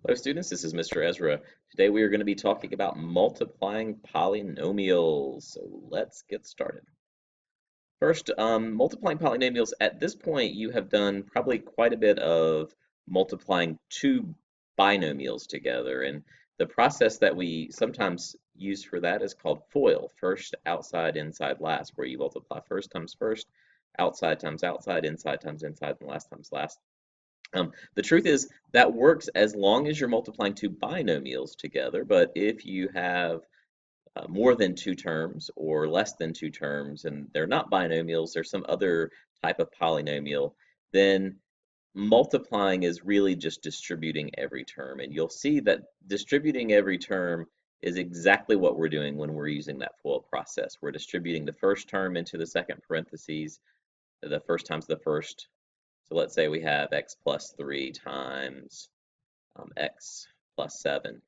Hello students, this is Mr. Ezra. Today we are going to be talking about multiplying polynomials. So let's get started. First, multiplying polynomials. At this point, you have done probably quite a bit of multiplying two binomials together. And the process that we sometimes use for that is called FOIL, first, outside, inside, last, where you multiply first times first, outside times outside, inside times inside, and last times last. The truth is that works as long as you're multiplying two binomials together, but if you have more than two terms or less than two terms and they're not binomials, they're some other type of polynomial, then multiplying is really just distributing every term. And you'll see that distributing every term is exactly what we're doing when we're using that FOIL process. We're distributing the first term into the second parentheses, the first times the first. So let's say we have x plus 3 times x plus 7.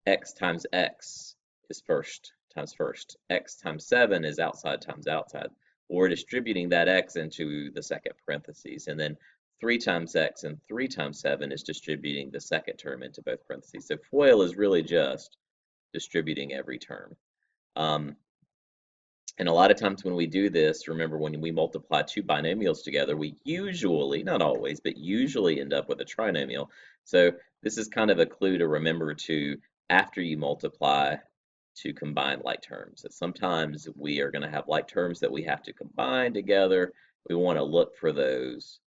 X times x is first times first. X times 7 is outside times outside. We're distributing that x into the second parentheses. And then 3 times x and 3 times 7 is distributing the second term into both parentheses. So FOIL is really just distributing every term. And a lot of times when we do this, remember when we multiply two binomials together, we usually, not always, but usually end up with a trinomial. So this is kind of a clue to remember to, after you multiply, to combine like terms. So sometimes we are going to have like terms that we have to combine together. We want to look for those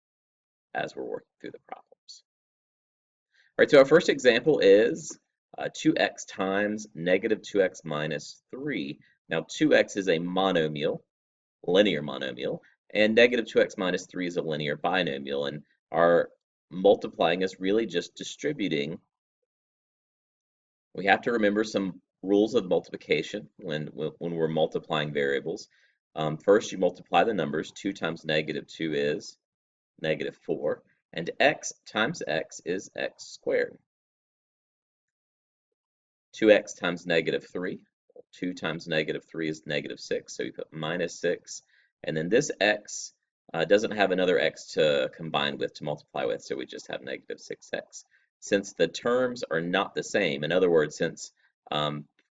as we're working through the problems. All right, so our first example is 2x times negative 2x minus 3. Now 2x is a monomial, linear monomial, and negative 2x minus 3 is a linear binomial, and our multiplying is really just distributing. We have to remember some rules of multiplication when we're multiplying variables. First, you multiply the numbers. 2 times negative 2 is negative 4, and x times x is x squared. 2x times negative 3. 2 times negative 3 is negative 6, so you put minus 6. And then this x doesn't have another x to combine with, to multiply with, so we just have negative 6x. Since the terms are not the same, in other words, since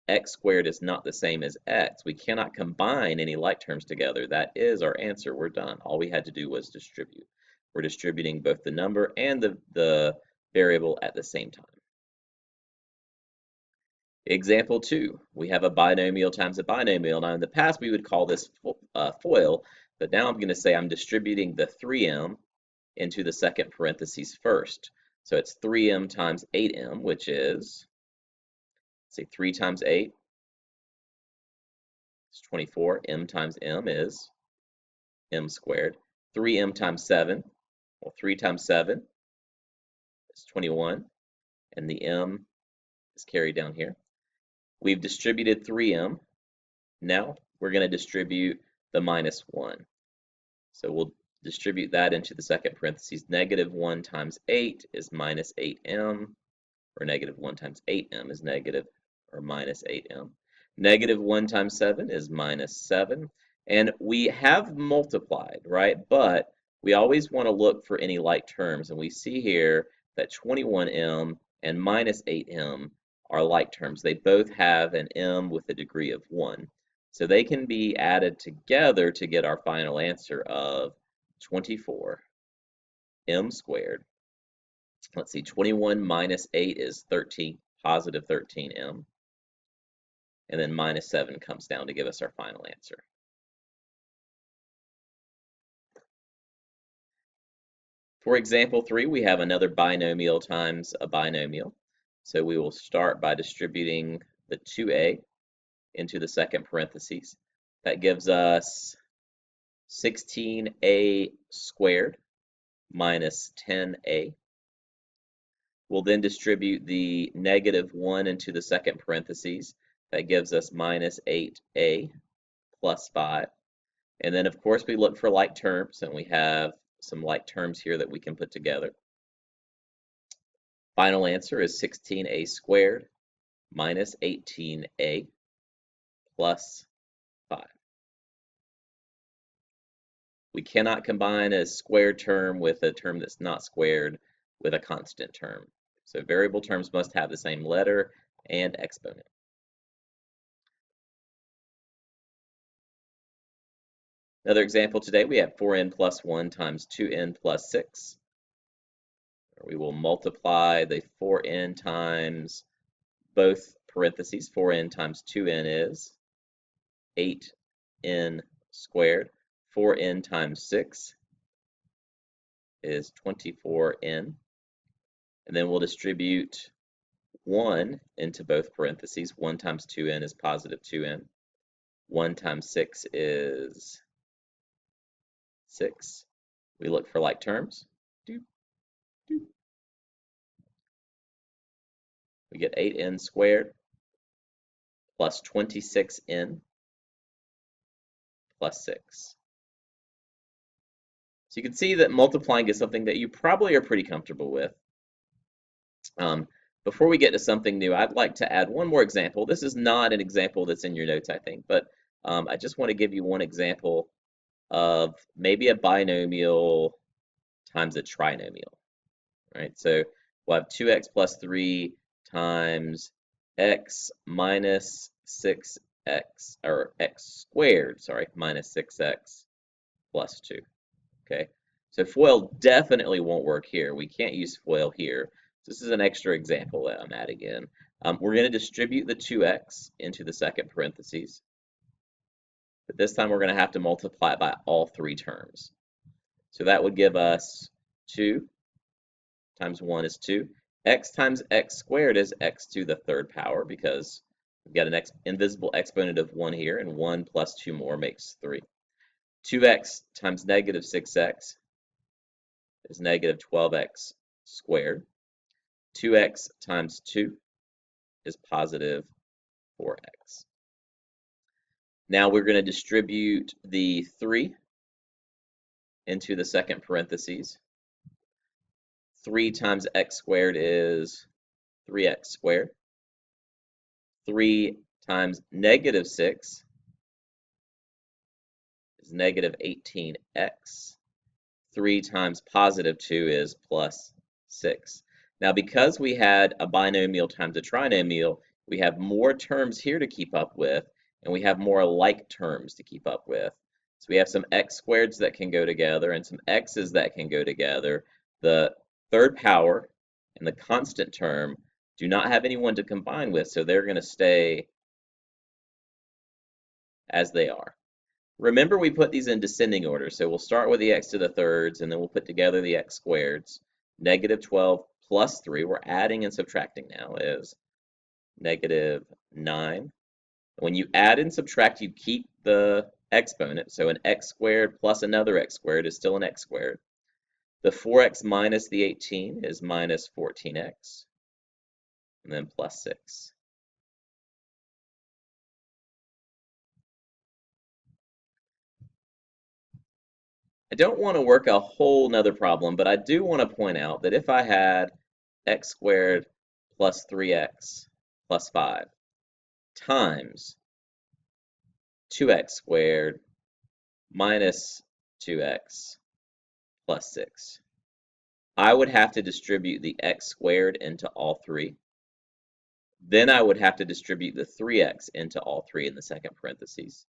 x squared is not the same as x, we cannot combine any like terms together. That is our answer. We're done. All we had to do was distribute. We're distributing both the number and the variable at the same time. Example 2, we have a binomial times a binomial. Now in the past we would call this FOIL, but now I'm going to say I'm distributing the 3m into the second parentheses first. So it's 3m times 8m, which is, say 3 times 8 is 24. M times m is m squared. 3m times 7, well 3 times 7 is 21, and the m is carried down here. We've distributed 3m. Now we're going to distribute the minus 1. So we'll distribute that into the second parentheses. Negative 1 times 8 is minus 8m, or negative 1 times 8m is negative or minus 8m. Negative 1 times 7 is minus 7. And we have multiplied, right? But we always want to look for any like terms. And we see here that 21m and minus 8m are like terms. They both have an m with a degree of 1. So they can be added together to get our final answer of 24 m squared. Let's see, 21 minus 8 is 13, positive 13m. And then minus 7 comes down to give us our final answer. For example 3, we have another binomial times a binomial. So we will start by distributing the 2a into the second parentheses. That gives us 16a squared minus 10a. We'll then distribute the negative 1 into the second parentheses. That gives us minus 8a plus 5. And then, of course, we look for like terms, and we have some like terms here that we can put together. Final answer is 16a squared minus 18a plus 5. We cannot combine a squared term with a term that's not squared with a constant term. So variable terms must have the same letter and exponent. Another example today, we have 4n plus 1 times 2n plus 6. We will multiply the 4n times both parentheses. 4n times 2n is 8n squared. 4n times 6 is 24n. And then we'll distribute 1 into both parentheses. 1 times 2n is positive 2n. 1 times 6 is 6. We look for like terms. Doop, doop. We get 8n squared plus 26n plus 6. So you can see that multiplying is something that you probably are pretty comfortable with. Before we get to something new, I'd like to add one more example. This is not an example that's in your notes, I think, but I just want to give you one example of maybe a binomial times a trinomial, right? So we'll have 2x plus 3 times x minus 6x, or x squared, sorry, minus 6x plus 2, okay? So FOIL definitely won't work here. We can't use FOIL here. This is an extra example that I'm adding in. We're going to distribute the 2x into the second parentheses. But this time we're going to have to multiply it by all three terms. So that would give us 2 times 1 is 2. X times x squared is x to the third power because we've got an invisible exponent of 1 here, and 1 plus 2 more makes 3. 2x times negative 6x is negative 12x squared. 2x times 2 is positive 4x. Now we're going to distribute the 3 into the second parentheses. 3 times x squared is 3x squared. 3 times negative 6 is negative 18x. 3 times positive 2 is plus 6. Now, because we had a binomial times a trinomial, we have more terms here to keep up with, and we have more like terms to keep up with. So we have some x squareds that can go together and some x's that can go together. The third power and the constant term do not have anyone to combine with, so they're going to stay as they are. Remember, we put these in descending order, so we'll start with the x to the thirds, and then we'll put together the x squareds. Negative 12 plus 3, we're adding and subtracting now, is negative 9. When you add and subtract, you keep the exponent, so an x squared plus another x squared is still an x squared. The 4x minus the 18 is minus 14x, and then plus 6. I don't want to work a whole nother problem, but I do want to point out that if I had x squared plus 3x plus 5 times 2x squared minus 2x plus 6, I would have to distribute the x squared into all three. Then I would have to distribute the 3x into all three in the second parentheses.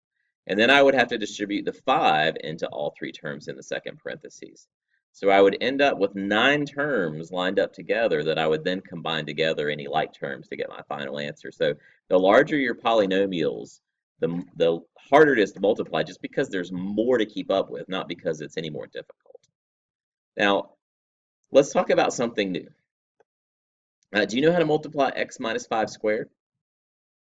And then I would have to distribute the 5 into all three terms in the second parentheses. So I would end up with 9 terms lined up together that I would then combine together any like terms to get my final answer. So the larger your polynomials, the harder it is to multiply, just because there's more to keep up with, not because it's any more difficult. Now, let's talk about something new. Do you know how to multiply x minus 5 squared?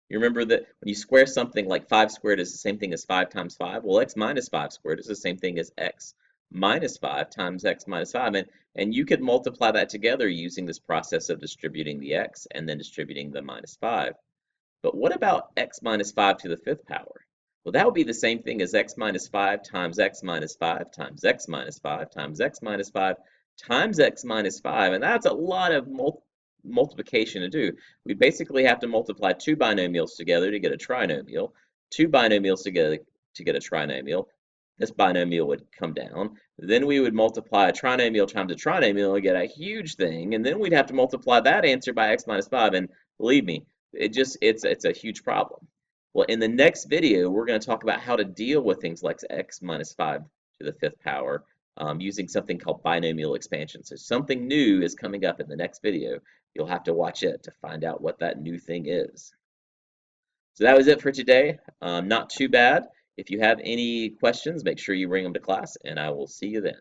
You remember that when you square something, like 5 squared is the same thing as 5 times 5? Well, x minus 5 squared is the same thing as x minus 5 times x minus 5. And you could multiply that together using this process of distributing the x and then distributing the minus 5. But what about x minus 5 to the 5th power? Well, that would be the same thing as x minus 5 times x minus 5 times x minus 5 times x minus 5 times x minus 5. And that's a lot of multiplication to do. We basically have to multiply 2 binomials together to get a trinomial, 2 binomials together to get a trinomial, this binomial would come down. Then we would multiply a trinomial times a trinomial and get a huge thing, and then we'd have to multiply that answer by x minus 5, and believe me, it's a huge problem. Well, in the next video, we're going to talk about how to deal with things like x minus 5 to the fifth power using something called binomial expansion. So something new is coming up in the next video. You'll have to watch it to find out what that new thing is. So that was it for today. Not too bad. If you have any questions, make sure you bring them to class, and I will see you then.